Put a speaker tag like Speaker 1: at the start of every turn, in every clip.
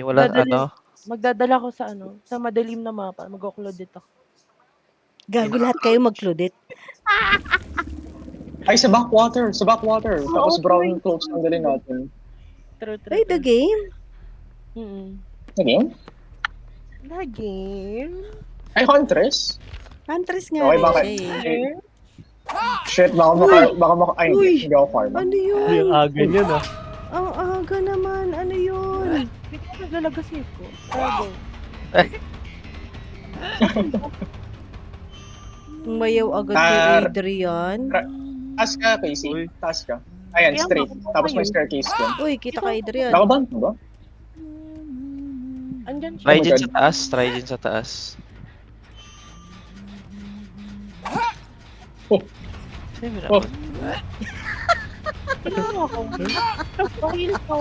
Speaker 1: Yung walang
Speaker 2: Dadalhin
Speaker 1: ano?
Speaker 2: magdadala ko sa ano, sa madilim na mapa, magko-Claudette ako.
Speaker 3: Gago lahat kayo mag-Claudette.
Speaker 4: Ay, sa backwater. Sa backwater.
Speaker 2: Oo,
Speaker 4: Tapos brown
Speaker 2: true.
Speaker 4: clothes ang dalhin natin.
Speaker 2: True,
Speaker 3: Ay, the game?
Speaker 4: Again?
Speaker 2: The game?
Speaker 4: Ay, Huntress?
Speaker 3: Huntress nga
Speaker 4: Okay,
Speaker 3: rin
Speaker 4: bakit?
Speaker 3: siya eh.
Speaker 4: Shit, baka ay,
Speaker 3: Uy!
Speaker 4: hindi ako farm.
Speaker 3: Ano yun?
Speaker 5: Yung aga niya na.
Speaker 3: Ang aga naman. Ano yun?
Speaker 2: Hindi ko naglalagas ko. Tago.
Speaker 3: Umayaw agad kay Adrian.
Speaker 4: Taas ka, Casey.
Speaker 1: Uy.
Speaker 4: Taas ka. Ayan,
Speaker 2: Kaya
Speaker 4: straight.
Speaker 2: ako
Speaker 4: Tapos may
Speaker 2: ngayon.
Speaker 4: staircase dyan.
Speaker 3: Uy, kita ka Adrian.
Speaker 4: Nakaban mo ba?
Speaker 2: Andyan siya.
Speaker 1: Try
Speaker 4: my
Speaker 1: dyan
Speaker 4: God.
Speaker 1: sa taas. Try dyan sa taas.
Speaker 4: Oh.
Speaker 1: Sino na
Speaker 4: Oh.
Speaker 2: Tingnan mo ako. Pahil ko.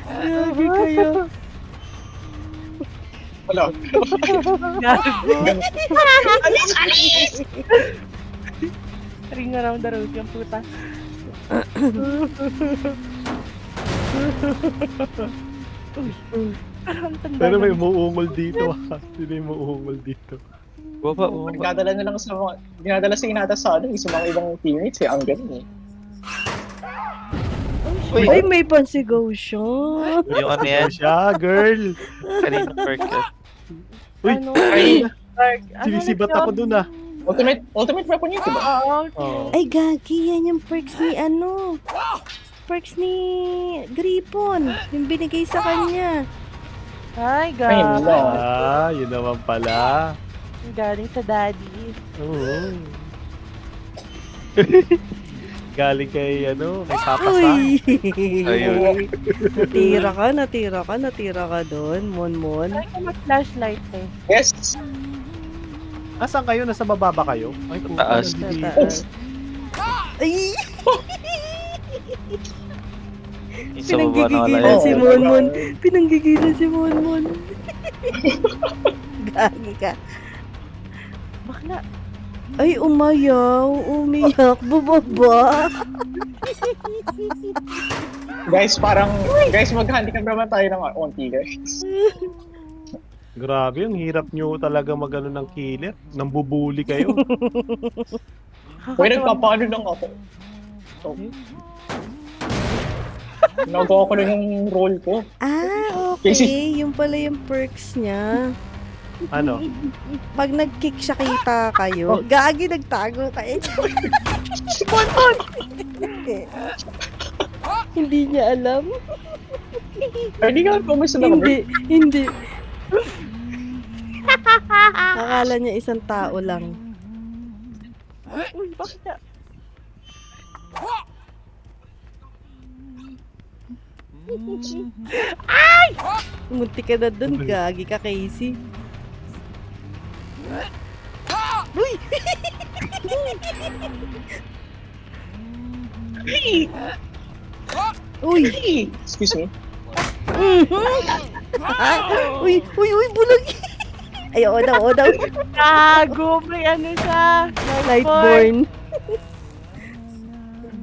Speaker 3: Grabe kayo.
Speaker 4: Wala.
Speaker 2: Gago. Ring around the rosy ang puta. Uy. Parang tanda
Speaker 5: Pero may
Speaker 2: na.
Speaker 5: umuungol dito ah. Sino yung umuungol dito?
Speaker 1: Baba, baba.
Speaker 4: Dinadala na lang sa mga, dinadala sa inata sa ano, sa mga ibang teammates eh. Ang ganun eh.
Speaker 1: Uy,
Speaker 3: Ay, may pansigaw siya.
Speaker 1: yung ano yan?
Speaker 5: Siya, girl!
Speaker 1: Kanina perk yan.
Speaker 5: Uy!
Speaker 2: Ano?
Speaker 4: Ay,
Speaker 5: Sinisibat ako dun ah.
Speaker 4: ultimate weapon yun, diba?
Speaker 2: Oo.
Speaker 5: Oh.
Speaker 3: Ay, gagi. Yan yung perks ni ano. Perks ni Gripon. Yung binigay sa kanya.
Speaker 2: Ay,
Speaker 4: Ay,
Speaker 2: gago.
Speaker 4: no.
Speaker 5: Ah, yun naman pala.
Speaker 2: Galing sa daddy.
Speaker 5: Oo. Galing kay ano, kay Papa Sam.
Speaker 3: Uy!
Speaker 1: Ayun.
Speaker 3: Natira ka doon, Mon.
Speaker 2: Ay, ko mag-flashlight eh.
Speaker 4: Yes.
Speaker 5: Nasaan kayo? Nasa baba ba kayo? Ay, puta,
Speaker 1: Taas.
Speaker 3: Sa
Speaker 5: nandito.
Speaker 3: taas. Ay!
Speaker 1: Yung sa baba na wala
Speaker 3: Pinanggigilan
Speaker 1: yan.
Speaker 3: si Mon. Pinanggigilan si Mon. Gagi ka.
Speaker 2: Bakla.
Speaker 3: Ay, umayaw. Umiyak. Bumaba.
Speaker 4: Guys, mag-handicap naman tayo ng onti, guys.
Speaker 5: Grabe, ang hirap nyo talaga magano ng killer. Nambubuli kayo.
Speaker 4: Uy, nagpapaano lang ako. So, nagawa ko lang yung role ko.
Speaker 3: Ah, okay. Yung pala yung perks niya.
Speaker 5: Ano?
Speaker 3: Pag nag-kick siya, kita kayo. Gagi, nagtago kayo. Hindi niya alam.
Speaker 4: Ay, di nga, pumisan ako.
Speaker 3: Hindi. Akala niya isang tao lang.
Speaker 2: Uy, bakit na?
Speaker 3: Munti ka na dun, gagi ka, Casey. Uy! Uy!
Speaker 4: Excuse me.
Speaker 3: Uy, bulag! Ay, oo daw.
Speaker 2: Gago, may ano siya.
Speaker 3: Lightborn.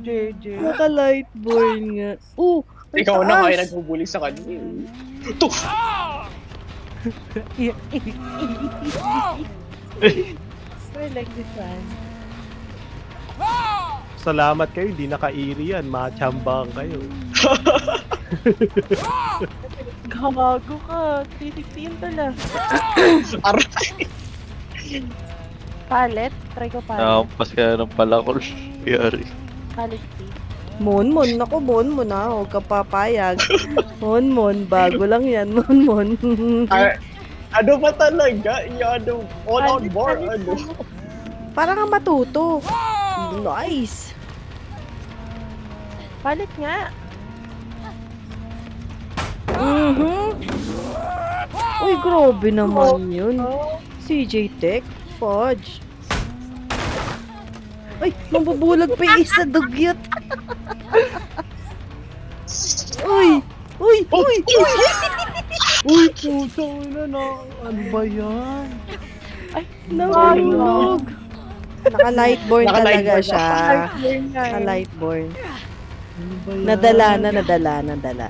Speaker 2: JJ.
Speaker 3: Naka-lightborn nga. Ang
Speaker 4: Ikaw na
Speaker 3: taas.
Speaker 4: kaya nagbubuli sa kanya. Ito!
Speaker 2: I like this one.
Speaker 5: Salamat kayo, hindi naka-iri yan. Machambang kayo.
Speaker 2: Gago ka. 360 yun tala.
Speaker 4: Aray!
Speaker 2: Palette? Try ko palette.
Speaker 1: Nakampas ka ng palakol. Yari.
Speaker 2: Palette key.
Speaker 3: Mon, naku, Mon, ha. Huwag ka papayag. Mon, bago lang yan, Mon.
Speaker 4: Ano ba talaga? Ano? All out bar? Ano?
Speaker 3: Para nga matuto. Nice.
Speaker 2: Palette nga.
Speaker 3: Uy, grabe naman yun.
Speaker 2: Oh.
Speaker 3: CJ Tech, fudge. Ay, mabubulag pa yung isa, dugyot. Uy! Uy!
Speaker 5: Uy, putang ina na. Ano ba yan?
Speaker 2: Ay,
Speaker 3: Nahulog. Naka-lightborn talaga
Speaker 4: Naka-lightborn
Speaker 3: siya.
Speaker 2: Lightborn nga eh.
Speaker 3: Naka-lightborn.
Speaker 5: Ano ba yan?
Speaker 3: Nadala.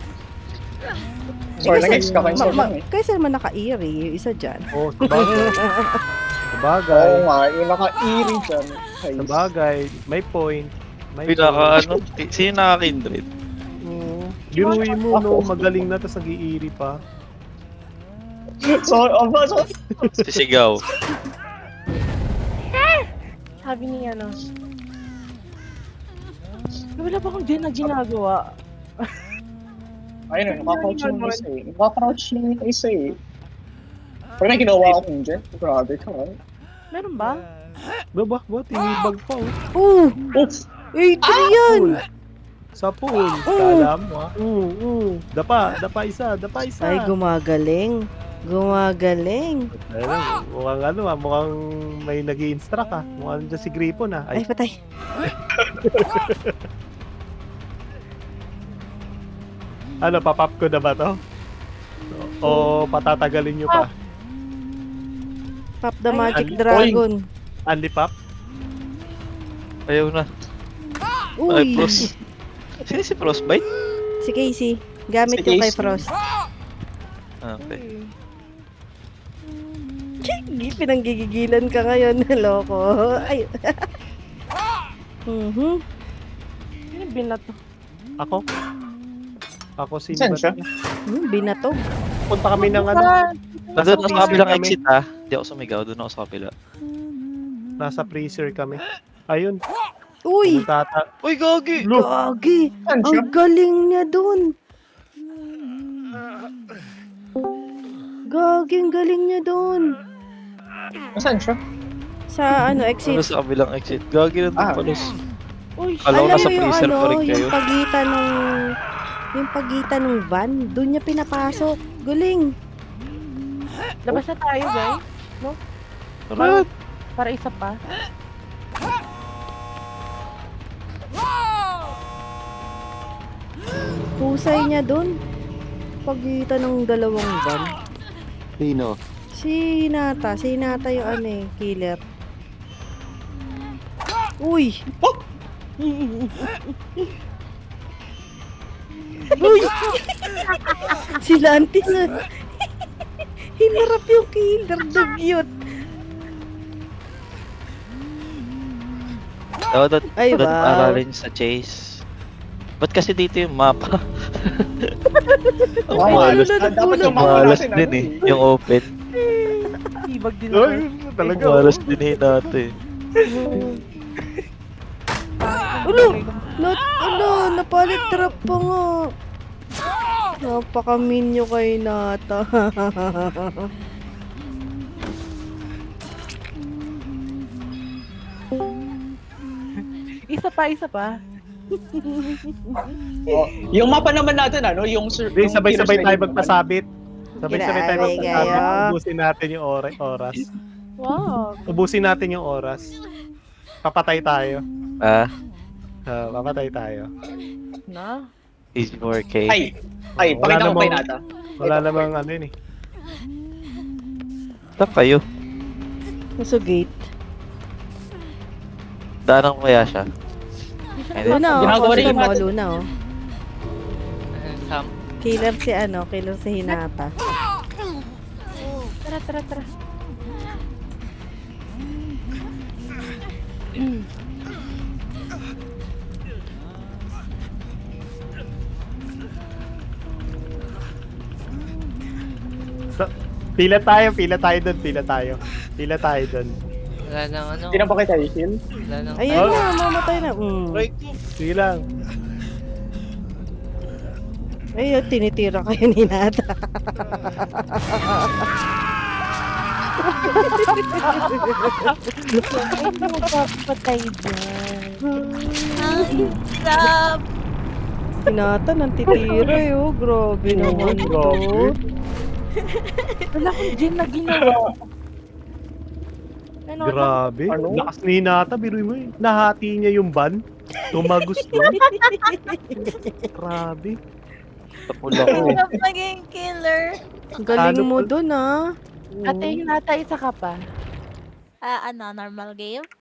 Speaker 4: For next, kakaisa lang eh.
Speaker 3: Kaysa naman naka-eerie, yung isa dyan.
Speaker 5: Oh, sabagay. Sabagay.
Speaker 4: Oo nga, yung naka-eerie dyan.
Speaker 5: Sabagay. May point. May
Speaker 1: Pinaka ano, sino naka-kindred?
Speaker 5: Biruin mo, no? Magaling na, tapos nag-iiri pa.
Speaker 4: So,
Speaker 1: Sisigaw.
Speaker 2: Sabi ni ano. Wala pa akong dyan na ginagawa.
Speaker 4: ayun, nakaka-crouch yung isa eh. Nakaka-crouch yung isa eh. Pag may ginawa akong dyan, grabe ka.
Speaker 2: Meron ba?
Speaker 5: Ba? Tinibag pa, oh.
Speaker 3: Oh!
Speaker 4: Oops!
Speaker 3: 83 yan!
Speaker 5: Sa pool. Kala mo, ah. Dapa isa.
Speaker 3: Ay, gumagaling. Gumagaling.
Speaker 5: Ayun, mukhang may nag-i-instruct, ah. Mukhang dyan si Gripon, ah.
Speaker 3: Ay, patay.
Speaker 5: Ano, papap ko na ba to? O patatagalin nyo pa?
Speaker 3: Pop the Magic
Speaker 5: Ay,
Speaker 3: Dragon.
Speaker 5: Anli pop?
Speaker 1: Ayaw na. Ay,
Speaker 3: Uy!
Speaker 1: Frost. Sino si Frostbite?
Speaker 3: Si Casey. Gamit
Speaker 4: Si
Speaker 3: yung kay
Speaker 4: Casey.
Speaker 3: Frost.
Speaker 1: Okay.
Speaker 3: Pinanggigigilan ka ngayon. Loko. Ay.
Speaker 2: Sino binato?
Speaker 5: Ako si
Speaker 4: Saan siya?
Speaker 3: Binatog.
Speaker 5: Punta kami ng ano,
Speaker 1: Nandun ako sa kabilang
Speaker 5: kami.
Speaker 1: exit ha. Hindi ako sumigaw, doon ako sa kabila.
Speaker 5: Nasa freezer kami. Ayun.
Speaker 3: Uy!
Speaker 1: Uy, gagi!
Speaker 3: Gagi!
Speaker 4: Saan siya?
Speaker 3: Ang galing niya dun! Gagi, ang galing niya dun!
Speaker 4: Saan siya?
Speaker 3: Sa ano,
Speaker 1: Ano
Speaker 3: exit.
Speaker 1: sa kabilang exit? Gagi na doon palos.
Speaker 2: Uy,
Speaker 1: Alam ko
Speaker 3: Alam
Speaker 1: nasa
Speaker 3: mo yung
Speaker 1: freezer
Speaker 3: ano,
Speaker 1: pa rin kayo.
Speaker 3: yung pagitan ng van, dun niya pinapasok. Galing!
Speaker 2: labas na tayo guys.
Speaker 1: Tara!
Speaker 2: Para isa pa.
Speaker 3: Husay niya dun. Pagitan ng dalawang van.
Speaker 6: Sino?
Speaker 3: Si Hinata yung ano eh, killer. Uy! Uy! Si Lantis na. Hinarap yung killer, dugyot.
Speaker 1: Dapat
Speaker 3: Ay,
Speaker 1: doon
Speaker 3: wow.
Speaker 1: aralin sa chase. Ba't kasi dito yung mapa? Ang
Speaker 4: Oo,
Speaker 1: malas.
Speaker 4: dapat yung
Speaker 1: Ang
Speaker 4: mapa
Speaker 1: malas
Speaker 4: natin,
Speaker 1: din
Speaker 4: ano
Speaker 1: eh. Yung open.
Speaker 2: Ibag din
Speaker 5: Ay,
Speaker 2: ako.
Speaker 5: talaga.
Speaker 1: Ang malas din eh natin.
Speaker 3: Napalit trap pa nga. Napakaminyo kay Nata.
Speaker 2: Isa pa.
Speaker 4: Oh, yung mapa naman natin, ano? Yung
Speaker 5: Hindi, sabay-sabay tayo magpasabit. Sabay-sabay tayo
Speaker 3: Grabe
Speaker 5: magpasabit.
Speaker 3: kayo.
Speaker 5: Ubusin natin yung oras.
Speaker 2: Wow.
Speaker 5: Ubusin natin yung oras. Papatay tayo. Papatay tayo.
Speaker 2: Na.
Speaker 1: Easy 4K.
Speaker 4: Ay,
Speaker 5: Wala
Speaker 4: pakita ko kay
Speaker 5: namang-
Speaker 4: Nata.
Speaker 5: Wala namang ano yun eh.
Speaker 1: Saan kayo?
Speaker 3: Nasa gate.
Speaker 1: Daanan ko kaya siya? Ay,
Speaker 3: Luna, oh.
Speaker 4: Ginagawa rin
Speaker 3: Ito
Speaker 4: yung
Speaker 3: mo,
Speaker 4: Nata.
Speaker 3: Luna, oh. Killer si Hinata.
Speaker 2: Tara.
Speaker 5: Pila tayo doon.
Speaker 7: Wala nang ano.
Speaker 4: Hindi na ba kita i-heal?
Speaker 7: Wala nang
Speaker 3: Ayun
Speaker 5: Oh.
Speaker 3: na, mamatay na.
Speaker 5: Sige lang.
Speaker 3: Ayun, tinitira kayo ni Nata.
Speaker 2: Ay, magpapatay dyan.
Speaker 3: Si Nata nang titira eh, oh. Grabe naman to.
Speaker 5: Grabe.
Speaker 2: Wala akong dyan na ginawa. Ano?
Speaker 5: Grabe.
Speaker 4: Ano?
Speaker 5: Lakas ni Nata, biruin mo eh. Nahati niya yung ban. Tumagos doon. Grabe.
Speaker 1: Tapula ko eh.
Speaker 8: Naging killer.
Speaker 3: Ang galing
Speaker 5: Talo
Speaker 3: mo
Speaker 5: pa-
Speaker 3: dun, ah.
Speaker 2: Ate, Hinata, isa ka pa.
Speaker 8: Normal game?